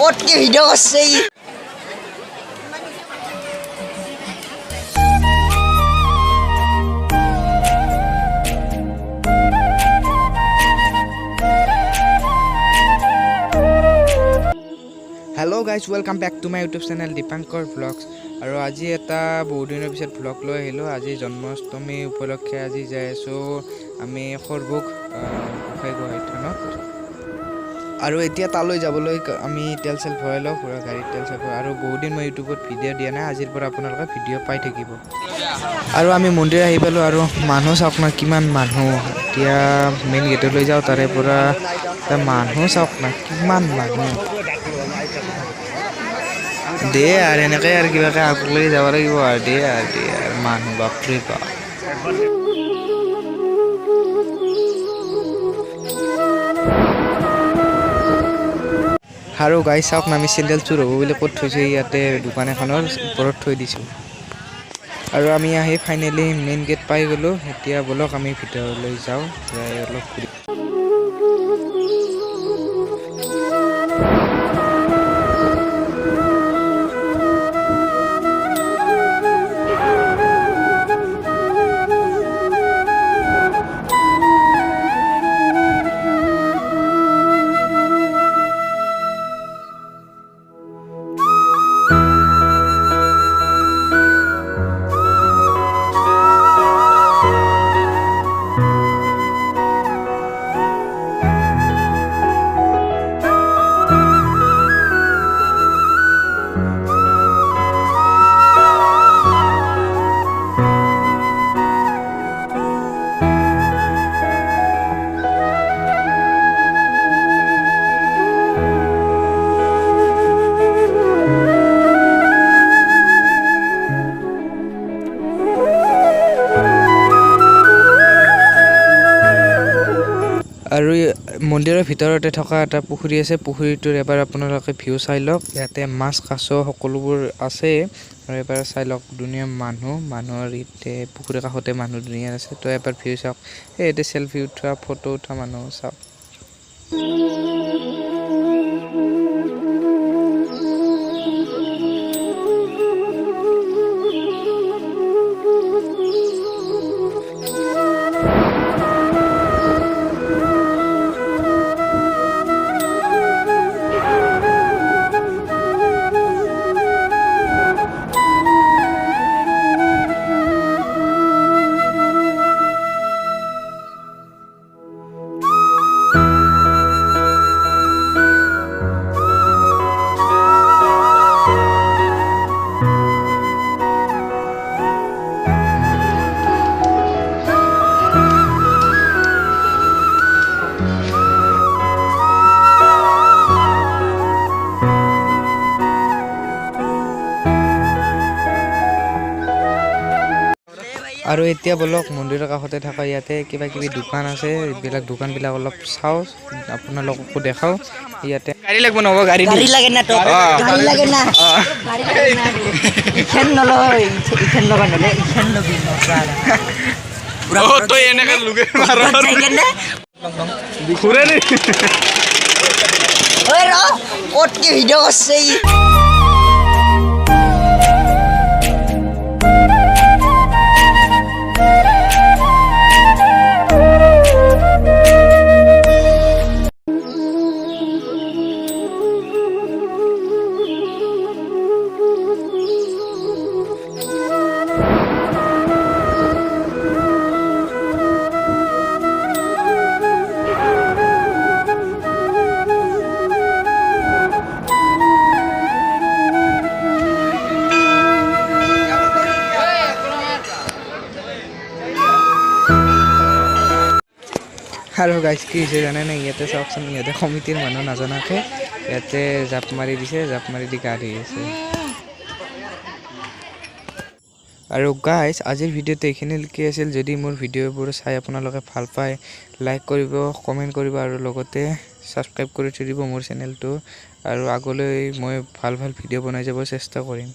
ক'তকে video' কৰিছে Hello guys, welcome back to my YouTube channel Dipangkar vlogs. আৰু আজি এটা বহুত দিনৰ পিছত vlog লৈ আহিলো। আজি জন্মাষ্টমী উপলক্ষে আজি যাই আছো আমি সৰভোগ থানত। আৰু এতিয়া তালৈ যাবলৈ আমি তেল চেল ভৰাই লওঁ পুৰা গাড়ীত তেল চেল ভৰাই। আৰু বহুত দিন মই ইউটিউবত ভিডিঅ' দিয়া নাই, আজিৰ পৰা আপোনালোকে ভিডিঅ' পাই থাকিব। আৰু আমি মন্দিৰ আহি পালো আৰু মানুহ চাওক না কিমান মানুহ। এতিয়া মেইন গেটলৈ যাওঁ, তাৰে পৰা মানুহ চাওক না কিমান মানুহ। দে আৰু এনেকৈ আৰু কিবাকে আগলৈ যাব লাগিব আৰু দে আৰু মানুহ বাপৰে বাপ। আৰু গাই চাওক না আমি চেণ্ডেল চুৰ হ'ব বুলি ক'ত থৈছোঁ, ইয়াতে দোকান এখনৰ ওপৰত থৈ দিছোঁ। আৰু আমি আহি ফাইনেলি মেইন গেট পাই গ'লোঁ। এতিয়া ব'লক আমি ভিতৰলৈ যাওঁ, যাই অলপ ফুৰি। আৰু মন্দিৰৰ ভিতৰতে থকা এটা পুখুৰী আছে, পুখুৰীটোৰ এবাৰ আপোনালোকে ভিউ চাই লওক। ইয়াতে মাছ কাছ সকলোবোৰ আছে আৰু এবাৰ চাই লওক। ধুনীয়া মানুহৰ ইয়াতে পুখুৰীৰ কাষতে মানুহ ধুনীয়া আছে। তো এবাৰ ভিউ চাওক, এই ইয়াতে চেল্ফি উঠোৱা ফটো উঠা মানুহ চাওক। আৰু এতিয়া বলক মন্দিৰৰ কাষতে থকা ইয়াতে কিবা কিবি দোকান আছে, এইবিলাক দোকানবিলাক অলপ চাওঁ, আপোনালোককো দেখাওঁ। ইয়াতে গাড়ী লাগিব নহ'ব, গাড়ী লাগে না তো গাড়ী লাগে না গাড়ী লাগে না ইখান নলয় ইখান লগা নলে ইখান লবি নকৰা ও তো এনেকে লুকে মাৰ ঘুৰে নি ঐ ৰ ক'তকে ভিডিঅ' কৰিছে আৰু গাইজ কি হৈছে জানে নাই, ইয়াতে চাওকচোন, ইয়াতে সমিতিৰ মানুহ নাজনাকে ইয়াতে জাপ মাৰি দিছে, জাপ মাৰি দি গা ধুই আছে। আৰু গাইজ আজিৰ ভিডিঅ'টো এইখিনিলৈকে আছিল। যদি মোৰ ভিডিঅ'বোৰ চাই আপোনালোকে ভাল পায়, লাইক কৰিব, কমেণ্ট কৰিব আৰু লগতে ছাবস্ক্ৰাইব কৰি থৈ দিব মোৰ চেনেলটো। আৰু আগলৈ মই ভাল ভিডিঅ' বনাই যাব চেষ্টা কৰিম।